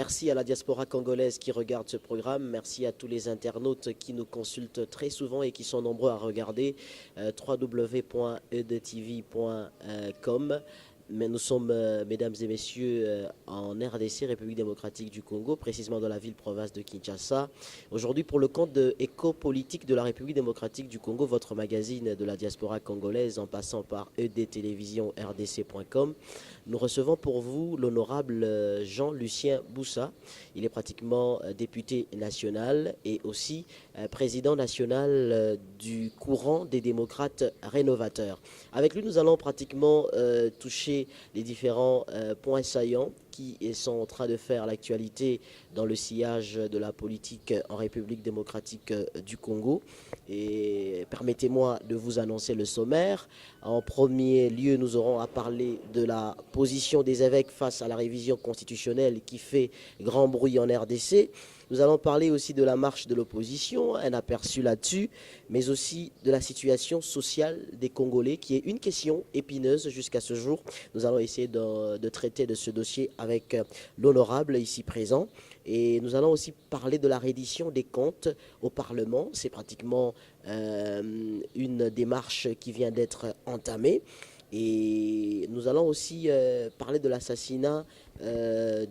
Merci à la diaspora congolaise qui regarde ce programme. Merci à tous les internautes qui nous consultent très souvent et qui sont nombreux à regarder www.edtv.com. Mais nous sommes, mesdames et messieurs, en RDC, République démocratique du Congo, précisément dans la ville-province de Kinshasa. Aujourd'hui, pour le compte de Éco-Politique de la République démocratique du Congo, votre magazine de la diaspora congolaise, en passant par edtelevision.rdc.com, nous recevons pour vous l'honorable Jean-Lucien Boussa. Il est pratiquement député national et aussi président national du courant des démocrates rénovateurs. Avec lui, nous allons pratiquement toucher les différents points saillants qui sont en train de faire l'actualité dans le sillage de la politique en République démocratique du Congo. Et permettez-moi de vous annoncer le sommaire. En premier lieu, nous aurons à parler de la position des évêques face à la révision constitutionnelle qui fait grand bruit en RDC. Nous allons parler aussi de la marche de l'opposition, un aperçu là-dessus, mais aussi de la situation sociale des Congolais, qui est une question épineuse jusqu'à ce jour. Nous allons essayer de traiter de ce dossier avec l'honorable ici présent. Et nous allons aussi parler de la reddition des comptes au Parlement. C'est pratiquement une démarche qui vient d'être entamée. Et nous allons aussi parler de l'assassinat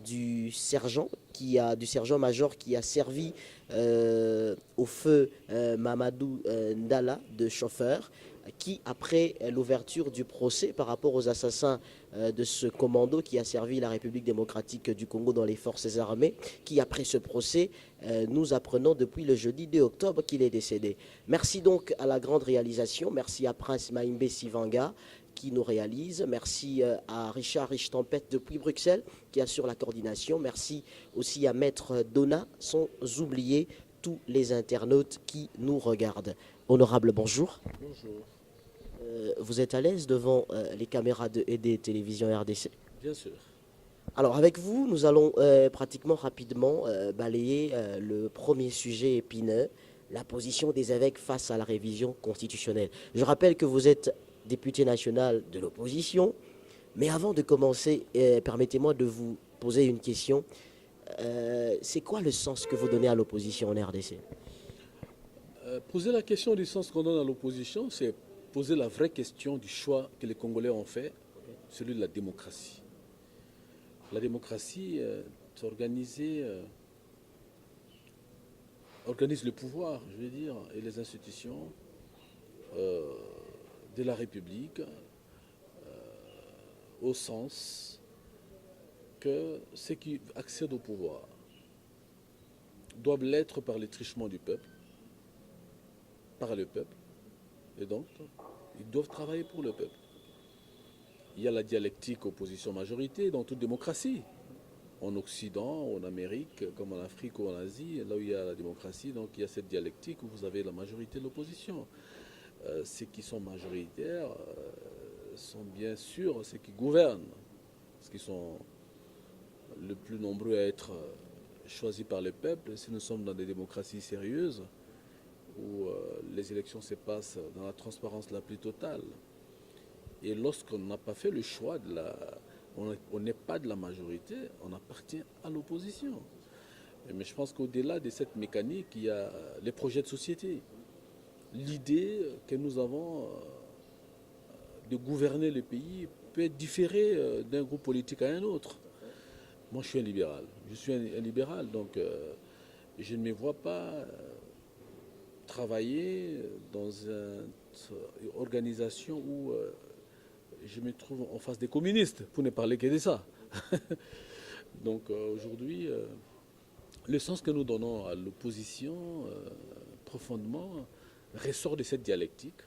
du sergent-major qui a servi au feu Mamadou Ndala de chauffeur, qui, après l'ouverture du procès par rapport aux assassins de ce commando qui a servi la République démocratique du Congo dans les forces armées, qui, après ce procès, nous apprenons depuis le jeudi 2 octobre qu'il est décédé. Merci donc à la grande réalisation, merci à Prince Maïmbé Sivanga, qui nous réalise. Merci à Richard Richtempête depuis Bruxelles qui assure la coordination. Merci aussi à Maître Donna, sans oublier tous les internautes qui nous regardent. Honorable, bonjour. Bonjour. Vous êtes à l'aise devant les caméras de ED Télévision RDC? Bien sûr. Alors avec vous, nous allons pratiquement rapidement balayer le premier sujet épineux, la position des évêques face à la révision constitutionnelle. Je rappelle que vous êtes député national de l'opposition. Mais avant de commencer, permettez-moi de vous poser une question. C'est quoi le sens que vous donnez à l'opposition en RDC? Poser la question du sens qu'on donne à l'opposition, c'est poser la vraie question du choix que les Congolais ont fait, celui de la démocratie. La démocratie, organise le pouvoir, je veux dire, et les institutions de la République au sens que ceux qui accèdent au pouvoir doivent l'être par les trichements du peuple, par le peuple, et donc ils doivent travailler pour le peuple. Il y a la dialectique opposition-majorité dans toute démocratie. En Occident, en Amérique, comme en Afrique ou en Asie, là où il y a la démocratie, donc il y a cette dialectique où vous avez la majorité de l'opposition. Ceux qui sont majoritaires sont bien sûr ceux qui gouvernent, parce qu'ils sont le plus nombreux à être choisis par le peuple. Si nous sommes dans des démocraties sérieuses, où les élections se passent dans la transparence la plus totale, et lorsqu'on n'a pas fait le choix on n'est pas de la majorité, on appartient à l'opposition. Mais je pense qu'au-delà de cette mécanique, il y a les projets de société. L'idée que nous avons de gouverner le pays peut être différée d'un groupe politique à un autre. Moi, je suis un libéral. Je suis un libéral, donc je ne me vois pas travailler dans une organisation où je me trouve en face des communistes, pour ne parler que de ça. Donc aujourd'hui, le sens que nous donnons à l'opposition, profondément, ressort de cette dialectique,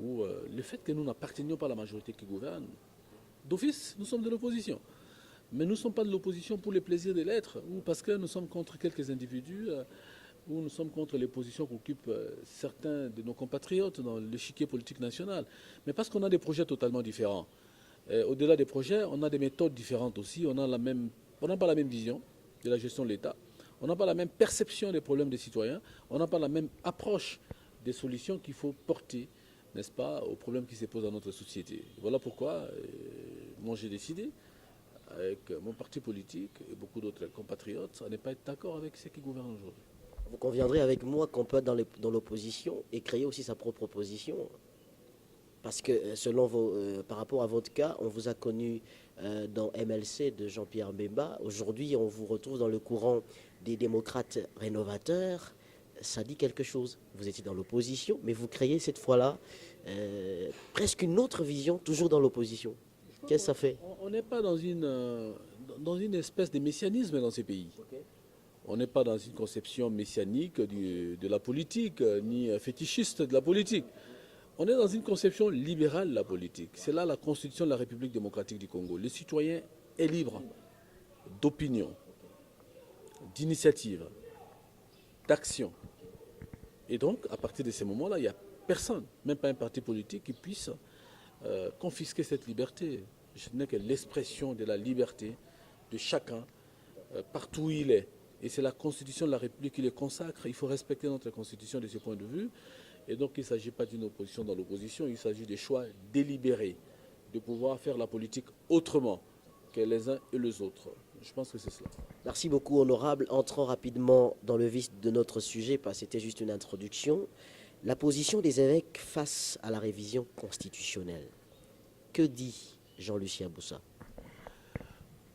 où le fait que nous n'appartenions pas à la majorité qui gouverne, d'office, nous sommes de l'opposition. Mais nous ne sommes pas de l'opposition pour le plaisir de l'être, ou parce que nous sommes contre quelques individus, ou nous sommes contre les positions qu'occupent certains de nos compatriotes dans l'échiquier politique national. Mais parce qu'on a des projets totalement différents. Au-delà des projets, on a des méthodes différentes aussi. On n'a pas la même vision de la gestion de l'État. On n'a pas la même perception des problèmes des citoyens. On n'a pas la même approche des solutions qu'il faut porter, n'est-ce pas, aux problèmes qui se posent dans notre société. Voilà pourquoi moi j'ai décidé, avec mon parti politique et beaucoup d'autres compatriotes, à ne pas être d'accord avec ceux qui gouvernent aujourd'hui. Vous conviendrez avec moi qu'on peut être dans l'opposition et créer aussi sa propre opposition. Parce que par rapport à votre cas, on vous a connu dans MLC de Jean-Pierre Mbemba. Aujourd'hui, on vous retrouve dans le courant des démocrates rénovateurs. Ça dit quelque chose. Vous étiez dans l'opposition, mais vous créez cette fois-là presque une autre vision, toujours dans l'opposition. Qu'est-ce que ça fait? On n'est pas dans une espèce de messianisme dans ces pays. On n'est pas dans une conception messianique de la politique, ni fétichiste de la politique. On est dans une conception libérale de la politique. C'est là la constitution de la République démocratique du Congo. Le citoyen est libre d'opinion, d'initiative, d'action. Et donc, à partir de ces moments-là, il n'y a personne, même pas un parti politique, qui puisse confisquer cette liberté. Ce n'est que l'expression de la liberté de chacun, partout où il est. Et c'est la Constitution de la République qui les consacre. Il faut respecter notre Constitution de ce point de vue. Et donc, il ne s'agit pas d'une opposition dans l'opposition, il s'agit des choix délibérés, de pouvoir faire la politique autrement que les uns et les autres. Je pense que c'est cela. Merci beaucoup, honorable. Entrons rapidement dans le vif de notre sujet, parce que c'était juste une introduction. La position des évêques face à la révision constitutionnelle. Que dit Jean-Lucien Boussa?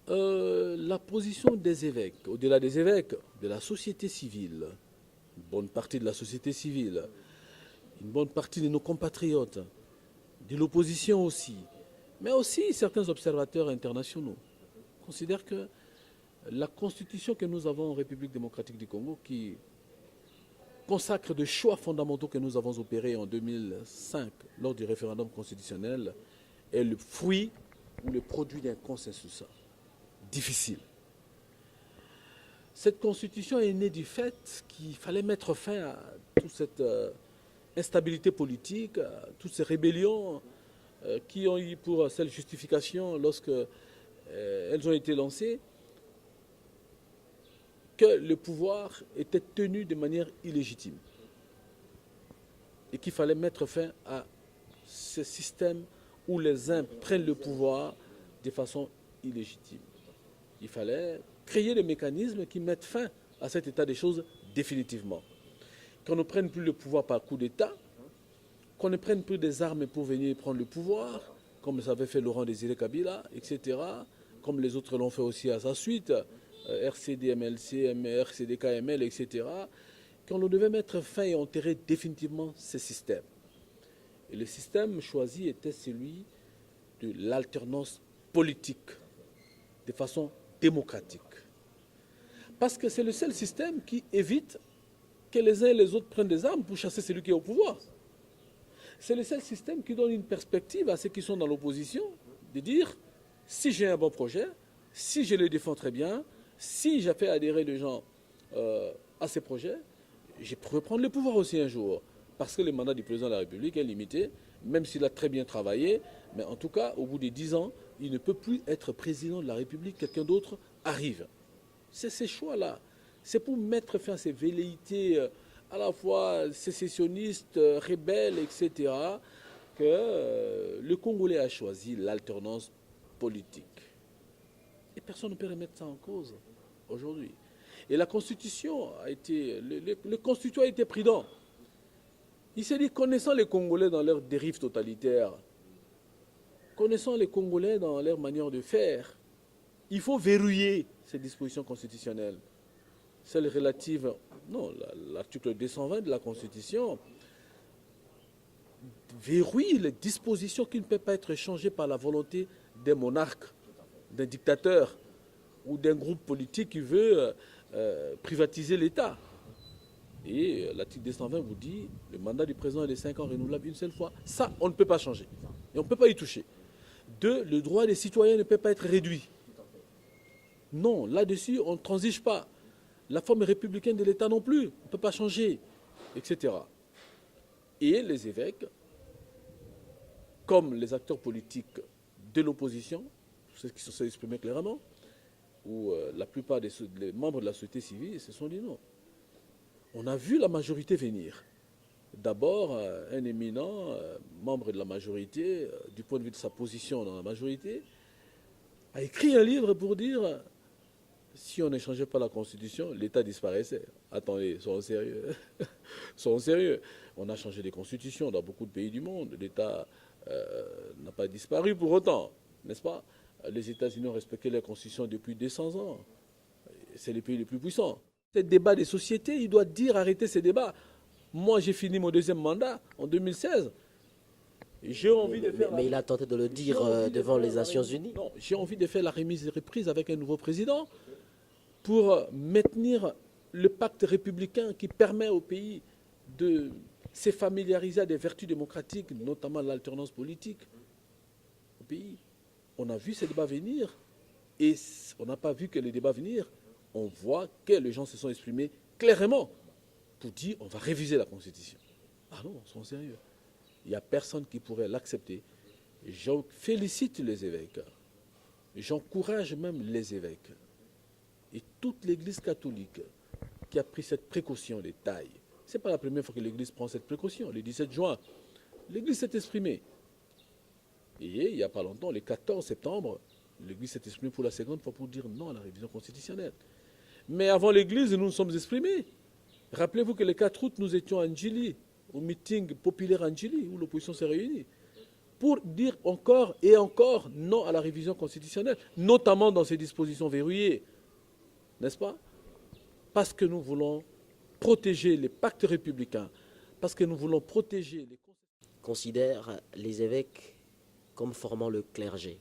La position des évêques, au-delà des évêques, de la société civile, une bonne partie de la société civile, une bonne partie de nos compatriotes, de l'opposition aussi, mais aussi certains observateurs internationaux, considèrent que la constitution que nous avons en République démocratique du Congo, qui consacre des choix fondamentaux que nous avons opérés en 2005 lors du référendum constitutionnel, est le fruit ou le produit d'un consensus difficile. Cette constitution est née du fait qu'il fallait mettre fin à toute cette instabilité politique, toutes ces rébellions qui ont eu pour seule justification, lorsque elles ont été lancées, que le pouvoir était tenu de manière illégitime et qu'il fallait mettre fin à ce système où les uns prennent le pouvoir de façon illégitime. Il fallait créer des mécanismes qui mettent fin à cet état des choses définitivement. Qu'on ne prenne plus le pouvoir par coup d'État, qu'on ne prenne plus des armes pour venir prendre le pouvoir, comme ça avait fait Laurent Désiré Kabila, etc., comme les autres l'ont fait aussi à sa suite, RCD, MLC, RCD, KML, etc., qu'on devait mettre fin et enterrer définitivement ces systèmes. Et le système choisi était celui de l'alternance politique, de façon démocratique. Parce que c'est le seul système qui évite que les uns et les autres prennent des armes pour chasser celui qui est au pouvoir. C'est le seul système qui donne une perspective à ceux qui sont dans l'opposition, de dire, si j'ai un bon projet, si je le défends très bien, si j'ai fait adhérer les gens à ces projets, je pourrais prendre le pouvoir aussi un jour. Parce que le mandat du président de la République est limité, même s'il a très bien travaillé, mais en tout cas, au bout de 10 ans, il ne peut plus être président de la République, quelqu'un d'autre arrive. C'est ces choix-là. C'est pour mettre fin à ces velléités à la fois sécessionnistes, rebelles, etc., que le Congolais a choisi l'alternance politique. Et personne ne peut remettre ça en cause aujourd'hui. Et la Constitution a été... Le Constituant a été prudent. Il s'est dit, connaissant les Congolais dans leur dérive totalitaire, connaissant les Congolais dans leur manière de faire, il faut verrouiller ces dispositions constitutionnelles. Celles relatives... Non, l'article 220 de la Constitution verrouille les dispositions qui ne peuvent pas être changées par la volonté des monarques, d'un dictateur ou d'un groupe politique qui veut privatiser l'État. Et l'article 220 vous dit, le mandat du président est de 5 ans renouvelable une seule fois. Ça, on ne peut pas changer. Et on ne peut pas y toucher. 2, le droit des citoyens ne peut pas être réduit. Non, là-dessus, on ne transige pas. La forme républicaine de l'État non plus, on ne peut pas changer, etc. Et les évêques, comme les acteurs politiques de l'opposition, ceux qui se sont exprimés clairement, ou la plupart des membres de la société civile se sont dit non. On a vu la majorité venir. D'abord, un éminent membre de la majorité, du point de vue de sa position dans la majorité, a écrit un livre pour dire si on ne changeait pas la Constitution, l'État disparaissait. Attendez, soyons sérieux. Soyons sérieux. On a changé les constitutions dans beaucoup de pays du monde. L'État n'a pas disparu pour autant, n'est-ce pas? Les États-Unis ont respecté la Constitution depuis 200 ans. C'est les pays les plus puissants. Ce débat des sociétés, il doit dire arrêter ces débats. Moi, j'ai fini mon deuxième mandat en 2016. J'ai envie de faire mais il a tenté de le dire devant les Nations Unies. Non, j'ai envie de faire la remise et reprise avec un nouveau président pour maintenir le pacte républicain qui permet au pays de se familiariser à des vertus démocratiques, notamment l'alternance politique au pays. On a vu ces débats venir et on n'a pas vu que les débats venir. On voit que les gens se sont exprimés clairement pour dire on va réviser la Constitution. Ah non, soyons sérieux. Il n'y a personne qui pourrait l'accepter. Je félicite les évêques. J'encourage même les évêques. Et toute l'Église catholique qui a pris cette précaution des tailles. Ce n'est pas la première fois que l'Église prend cette précaution. Le 17 juin, l'Église s'est exprimée. Et il n'y a pas longtemps, le 14 septembre, l'Église s'est exprimée pour la seconde fois pour dire non à la révision constitutionnelle. Mais avant l'Église, nous nous sommes exprimés. Rappelez-vous que le 4 août, nous étions à Ndjili, au meeting populaire à Ndjili, où l'opposition s'est réunie, pour dire encore et encore non à la révision constitutionnelle, notamment dans ces dispositions verrouillées. N'est-ce pas? Parce que nous voulons protéger les pactes républicains, parce que nous voulons protéger les... Considère les évêques comme formant le clergé.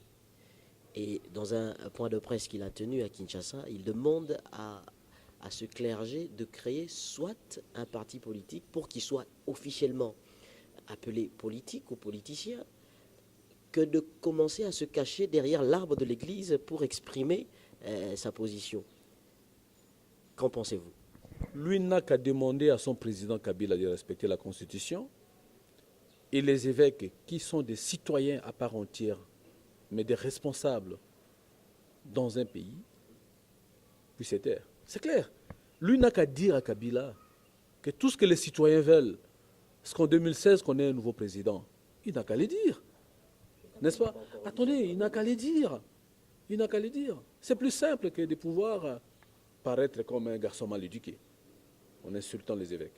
Et dans un point de presse qu'il a tenu à Kinshasa, il demande à ce clergé de créer soit un parti politique pour qu'il soit officiellement appelé politique ou politicien, que de commencer à se cacher derrière l'arbre de l'Église pour exprimer sa position. Qu'en pensez-vous? Lui n'a qu'à demander à son président Kabila de respecter la Constitution, et les évêques, qui sont des citoyens à part entière, mais des responsables dans un pays, puissent se taire. C'est clair. Lui n'a qu'à dire à Kabila que tout ce que les citoyens veulent, c'est qu'en 2016, qu'on ait un nouveau président. Il n'a qu'à le dire. N'est-ce pas? Attendez, il n'a qu'à le dire. Il n'a qu'à le dire. C'est plus simple que de pouvoir paraître comme un garçon mal éduqué en insultant les évêques.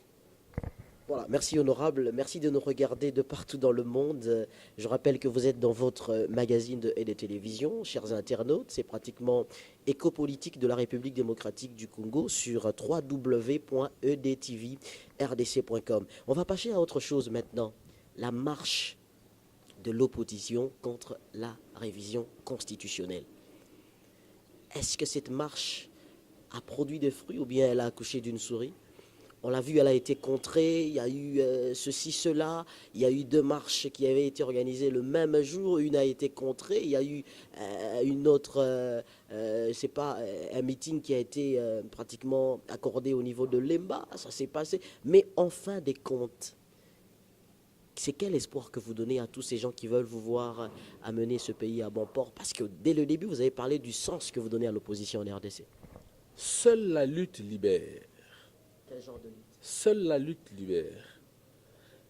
Voilà, merci honorable, merci de nous regarder de partout dans le monde. Je rappelle que vous êtes dans votre magazine et de télévision, chers internautes, c'est pratiquement Éco-politique de la République démocratique du Congo sur www.edtvrdc.com. On va passer à autre chose maintenant, la marche de l'opposition contre la révision constitutionnelle. Est-ce que cette marche a produit des fruits ou bien elle a accouché d'une souris? On l'a vu, elle a été contrée, il y a eu ceci, cela, il y a eu 2 marches qui avaient été organisées le même jour, une a été contrée, il y a eu une autre, c'est pas, un meeting qui a été pratiquement accordé au niveau de Lemba, ça s'est passé, mais en fin des comptes, c'est quel espoir que vous donnez à tous ces gens qui veulent vous voir amener ce pays à bon port? Parce que dès le début, vous avez parlé du sens que vous donnez à l'opposition en RDC. Seule la lutte libère. Quel genre de lutte? Seule la lutte libère.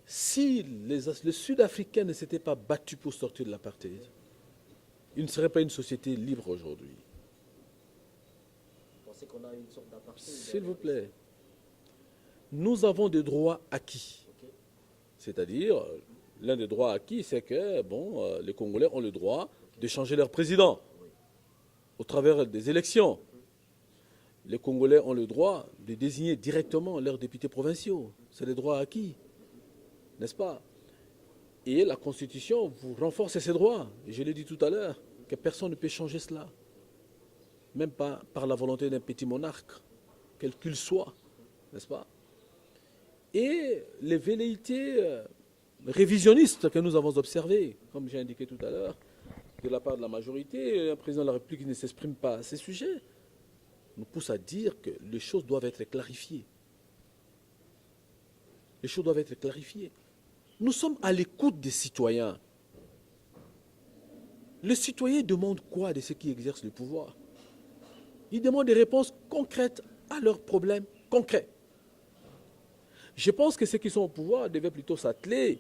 Si les Sud-Africains ne s'étaient pas battus pour sortir de l'apartheid, il ne serait pas une société libre aujourd'hui. Vous pensez qu'on a une sorte d'apartheid? S'il vous plaît. Nous avons des droits acquis. Okay. C'est-à-dire, l'un des droits acquis, c'est que les Congolais ont le droit de changer leur président au travers des élections. Les Congolais ont le droit de désigner directement leurs députés provinciaux. C'est des droits acquis, n'est-ce pas? Et la Constitution vous renforce ces droits. Et je l'ai dit tout à l'heure, que personne ne peut changer cela. Même pas par la volonté d'un petit monarque, quel qu'il soit, n'est-ce pas? Et les velléités révisionnistes que nous avons observées, comme j'ai indiqué tout à l'heure, de la part de la majorité, un président de la République ne s'exprime pas à ces sujets, nous pousse à dire que les choses doivent être clarifiées. Les choses doivent être clarifiées. Nous sommes à l'écoute des citoyens. Les citoyens demandent quoi de ceux qui exercent le pouvoir? Ils demandent des réponses concrètes à leurs problèmes concrets. Je pense que ceux qui sont au pouvoir devaient plutôt s'atteler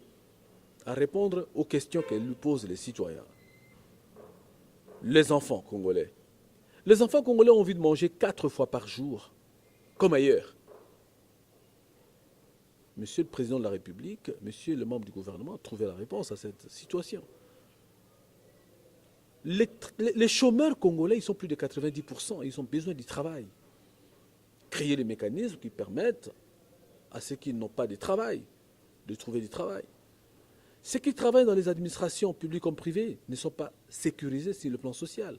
à répondre aux questions que lui posent les citoyens. Les enfants congolais. Les enfants congolais ont envie de manger 4 fois par jour, comme ailleurs. Monsieur le Président de la République, Monsieur le membre du gouvernement, trouvez la réponse à cette situation. Les chômeurs congolais, ils sont plus de 90%, ils ont besoin du travail. Créer les mécanismes qui permettent à ceux qui n'ont pas de travail de trouver du travail. Ceux qui travaillent dans les administrations publiques comme privées ne sont pas sécurisés sur le plan social.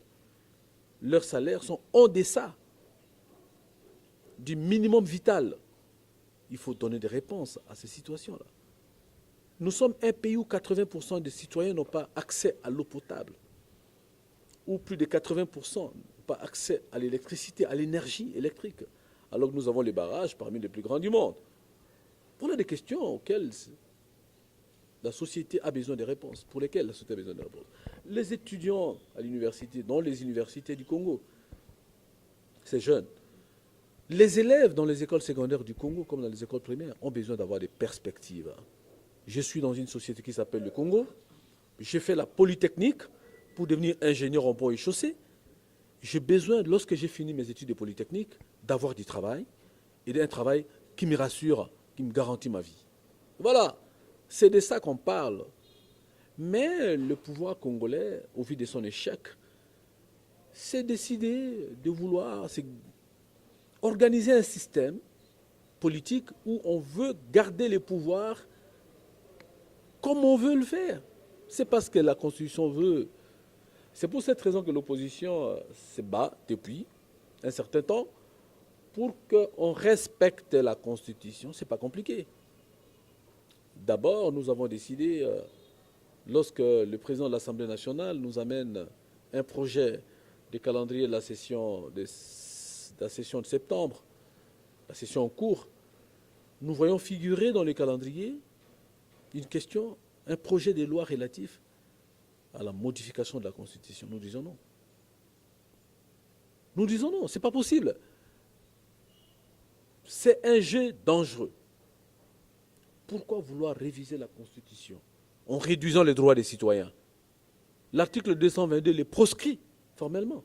Leurs salaires sont en deçà du minimum vital. Il faut donner des réponses à ces situations-là. Nous sommes un pays où 80% des citoyens n'ont pas accès à l'eau potable, où plus de 80% n'ont pas accès à l'électricité, à l'énergie électrique, alors que nous avons les barrages parmi les plus grands du monde. Voilà des questions auxquelles la société a besoin de réponses, pour lesquelles la société a besoin de réponses. Les étudiants à l'université, dans les universités du Congo, ces jeunes, les élèves dans les écoles secondaires du Congo, comme dans les écoles primaires, ont besoin d'avoir des perspectives. Je suis dans une société qui s'appelle le Congo. J'ai fait la polytechnique pour devenir ingénieur en pont et chaussée. J'ai besoin, lorsque j'ai fini mes études de polytechnique, d'avoir du travail et d'un travail qui me rassure, qui me garantit ma vie. Voilà, c'est de ça qu'on parle. Mais le pouvoir congolais, au vu de son échec, s'est décidé de vouloir organiser un système politique où on veut garder les pouvoirs comme on veut le faire. C'est parce que la Constitution veut. C'est pour cette raison que l'opposition se bat depuis un certain temps pour qu'on respecte la Constitution. Ce n'est pas compliqué. D'abord, nous avons décidé, lorsque le président de l'Assemblée nationale nous amène un projet de calendrier de la session de septembre, la session en cours, nous voyons figurer dans le calendrier une question, un projet de loi relatif à la modification de la Constitution. Nous disons non. Nous disons non, ce n'est pas possible. C'est un jeu dangereux. Pourquoi vouloir réviser la Constitution en réduisant les droits des citoyens? L'article 222 les proscrit formellement.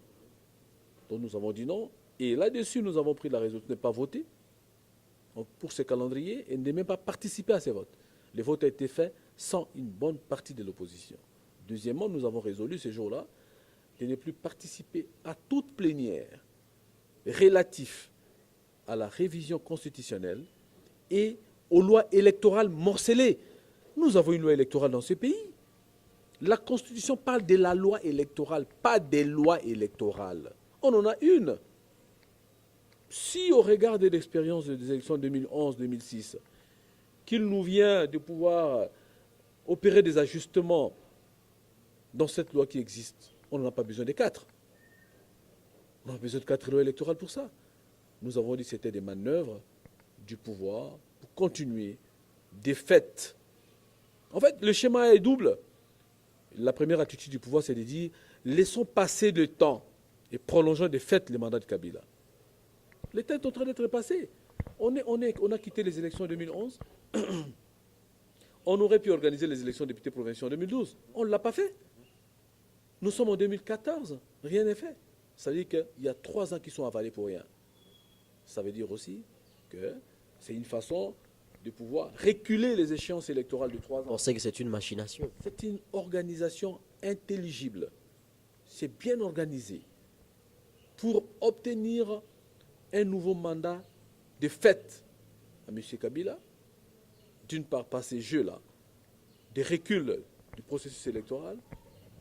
Donc nous avons dit non. Et là-dessus, nous avons pris la résolution de ne pas voter pour ce calendrier et de ne même pas participer à ces votes. Les votes ont été faits sans une bonne partie de l'opposition. Deuxièmement, nous avons résolu ce jour-là de ne plus participer à toute plénière relative à la révision constitutionnelle et aux lois électorales morcelées. Nous avons une loi électorale dans ce pays. La Constitution parle de la loi électorale, pas des lois électorales. On en a une. Si au regard de l'expérience des élections 2011-2006, qu'il nous vient de pouvoir opérer des ajustements dans cette loi qui existe, on n'en a pas besoin des 4. On a besoin de 4 lois électorales pour ça. Nous avons dit que c'était des manœuvres du pouvoir pour continuer des faits. En fait, le schéma est double. La première attitude du pouvoir, c'est de dire laissons passer le temps et prolongeons des faits le mandat de Kabila. Le temps est en train d'être passé. On a quitté les élections en 2011. On aurait pu organiser les élections de députés provinciaux en 2012. On ne l'a pas fait. Nous sommes en 2014. Rien n'est fait. Ça veut dire qu'il y a 3 ans qui sont avalés pour rien. Ça veut dire aussi que c'est une façon de pouvoir reculer les échéances électorales de 3 ans. Vous pensez que c'est une machination? C'est une organisation intelligible. C'est bien organisé pour obtenir un nouveau mandat de fait à M. Kabila, d'une part par ces jeux-là, des reculs du processus électoral,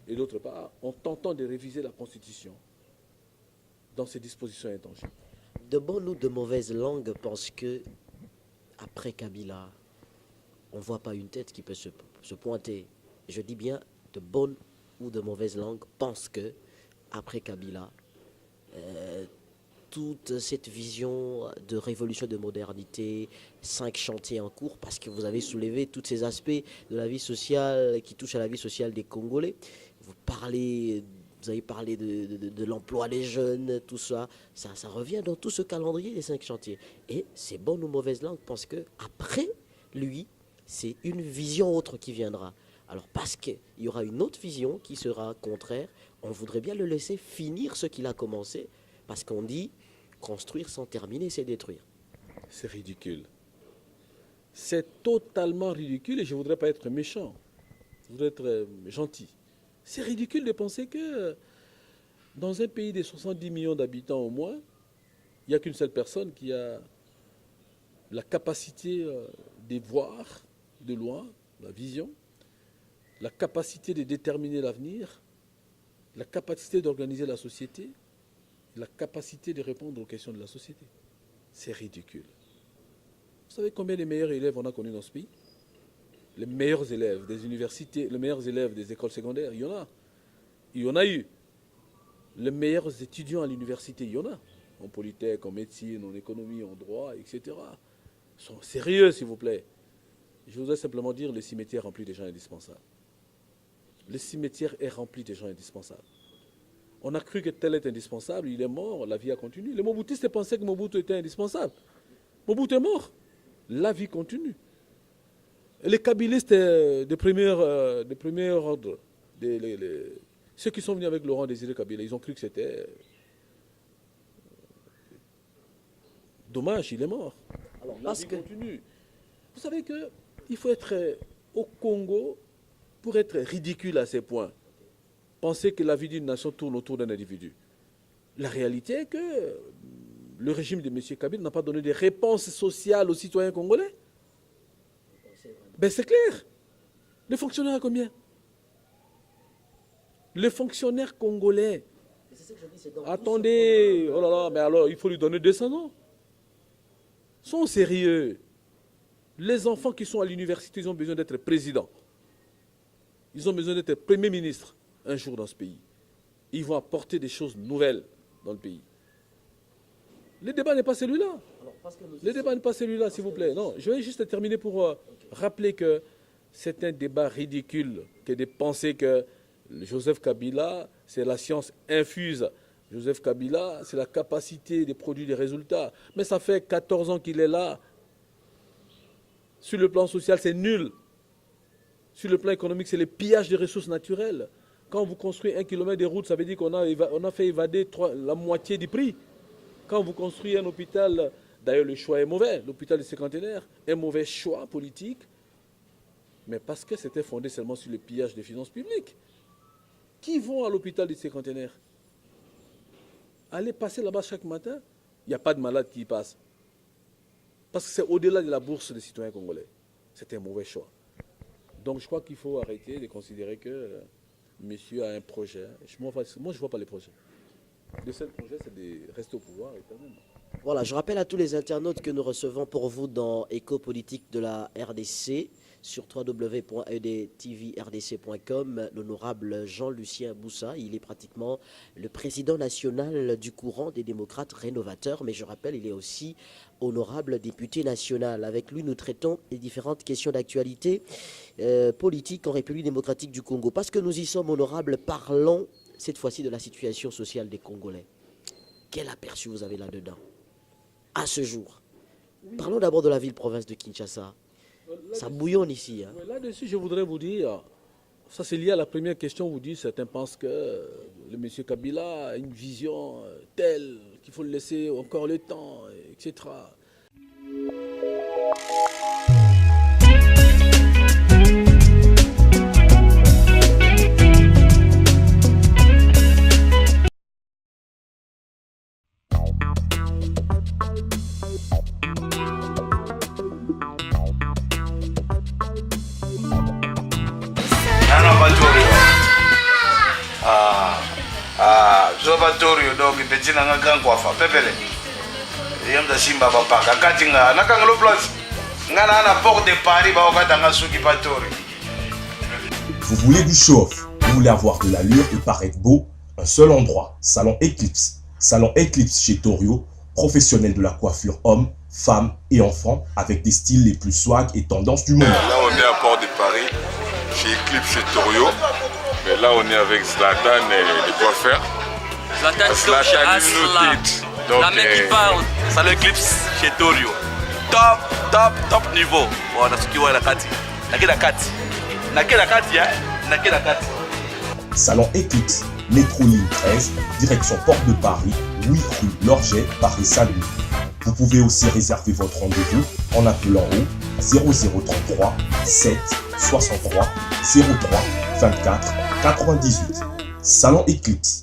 et d'autre part en tentant de réviser la Constitution dans ses dispositions intangibles. De bonnes ou de mauvaises langues pensent que, après Kabila, on ne voit pas une tête qui peut se pointer. Je dis bien de bonnes ou de mauvaises langues pensent que, après Kabila, toute cette vision de révolution de modernité, 5 chantiers en cours, parce que vous avez soulevé tous ces aspects de la vie sociale qui touchent à la vie sociale des Congolais. Vous avez parlé de l'emploi des jeunes, tout ça. Ça revient dans tout ce calendrier des 5 chantiers. Et ces bonnes ou mauvaises langues pensent que après lui, c'est une vision autre qui viendra. Alors parce qu'il y aura une autre vision qui sera contraire, on voudrait bien le laisser finir ce qu'il a commencé, parce qu'on dit construire sans terminer, c'est détruire. C'est ridicule. C'est totalement ridicule et je ne voudrais pas être méchant. Je voudrais être gentil. C'est ridicule de penser que dans un pays de 70 millions d'habitants au moins, il n'y a qu'une seule personne qui a la capacité de voir de loin, la vision, la capacité de déterminer l'avenir, la capacité d'organiser la société, la capacité de répondre aux questions de la société. C'est ridicule. Vous savez combien de meilleurs élèves on a connus dans ce pays? Les meilleurs élèves des universités, les meilleurs élèves des écoles secondaires, il y en a. Il y en a eu. Les meilleurs étudiants à l'université, il y en a. En polytech, en médecine, en économie, en droit, etc. Ils sont sérieux, s'il vous plaît. Je voudrais simplement dire, le cimetière rempli de gens indispensables. Le cimetière est rempli de gens indispensables. On a cru que tel est indispensable, il est mort, la vie a continué. Les Mobutistes pensaient que Mobutu était indispensable. Mobutu est mort, la vie continue. Et les kabylistes de premier ordre, ceux qui sont venus avec Laurent Désiré Kabila, ils ont cru que c'était dommage, il est mort. Alors, la vie continue. Vous savez qu'il faut être au Congo pour être ridicule à ces points. Penser que la vie d'une nation tourne autour d'un individu. La réalité est que le régime de M. Kabila n'a pas donné de réponses sociales aux citoyens congolais. Ben c'est clair. Les fonctionnaires à combien? Les fonctionnaires congolais. Attendez, oh là là, mais alors il faut lui donner 200 ans. Sont sérieux. Les enfants qui sont à l'université, ils ont besoin d'être présidents. Ils ont besoin d'être premier ministre un jour dans ce pays. Ils vont apporter des choses nouvelles dans le pays. Le débat n'est pas celui-là. Le débat n'est pas celui-là, s'il vous plaît. Non, je vais juste terminer pour rappeler que c'est un débat ridicule que de penser que Joseph Kabila, c'est la science infuse. Joseph Kabila, c'est la capacité de produire des résultats. Mais ça fait 14 ans qu'il est là. Sur le plan social, c'est nul. Sur le plan économique, c'est le pillage des ressources naturelles. Quand vous construisez 1 kilomètre de route, ça veut dire qu'on a fait évader la moitié du prix. Quand vous construisez un hôpital, d'ailleurs le choix est mauvais, l'hôpital du cinquantenaire, un mauvais choix politique, mais parce que c'était fondé seulement sur le pillage des finances publiques. Qui vont à l'hôpital du cinquantenaire? Aller passer là-bas chaque matin, il n'y a pas de malade qui y passe. Parce que c'est au-delà de la bourse des citoyens congolais. C'était un mauvais choix. Donc je crois qu'il faut arrêter de considérer que monsieur a un projet. Moi, je ne vois pas les projets. Le seul projet, c'est de rester au pouvoir éternellement. Voilà, je rappelle à tous les internautes que nous recevons pour vous dans Écho Politique de la RDC sur www.edtvrdc.com l'honorable Jean-Lucien Boussa. Il est pratiquement le président national du courant des démocrates rénovateurs, mais je rappelle, il est aussi honorable député national. Avec lui, nous traitons les différentes questions d'actualité politique en République démocratique du Congo. Parce que nous y sommes honorables, parlons cette fois-ci de la situation sociale des Congolais. Quel aperçu vous avez là-dedans, à ce jour? Parlons d'abord de la ville-province de Kinshasa. Ça bouillonne ici. Hein. Là-dessus, je voudrais vous dire, ça c'est lié à la première question, vous dites, certains pensent que le monsieur Kabila a une vision telle qu'il faut le laisser encore le temps, etc. Observatorio donc betina nga ngwafa pepele yamda simba bapaka katinga nakanga lo place ngana na porte de Paris ba okatanga suki patori. Vous voulez du show-off, vous voulez avoir de l'allure et paraître beau, un seul endroit, Salon Eclipse. Salon Eclipse chez Torio, professionnel de la coiffure hommes, femmes et enfants avec des styles les plus swag et tendances du moment. Là on est à Port de Paris, chez Eclipse chez Torio. Mais là on est avec Zlatan et les coiffeurs. Zlatan Aslam, la mec qui parle, ça l'Eclipse chez Torio. Top niveau. Bon, on a ce qui voit la Kati. La Kati. Salon Eclipse, métro ligne 13, direction Porte de Paris, 8 rue Lorget, Paris Saint-Louis. Vous pouvez aussi réserver votre rendez-vous en appelant au 0033 7 63 03 24 98. Salon Eclipse.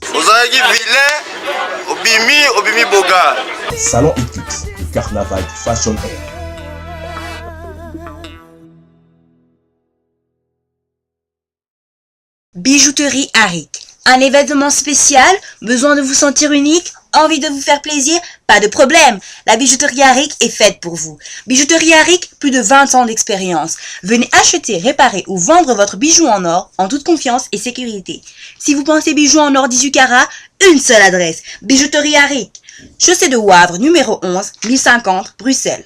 Salon Eclipse, le carnaval du Fashion Air. Bijouterie Arik. Un événement spécial? Besoin de vous sentir unique? Envie de vous faire plaisir? Pas de problème. La bijouterie Arik est faite pour vous. Bijouterie Arik, plus de 20 ans d'expérience. Venez acheter, réparer ou vendre votre bijou en or en toute confiance et sécurité. Si vous pensez bijoux en or 18 carats, une seule adresse. Bijouterie Arik. Chaussée de Wavre, numéro 11, 1050, Bruxelles.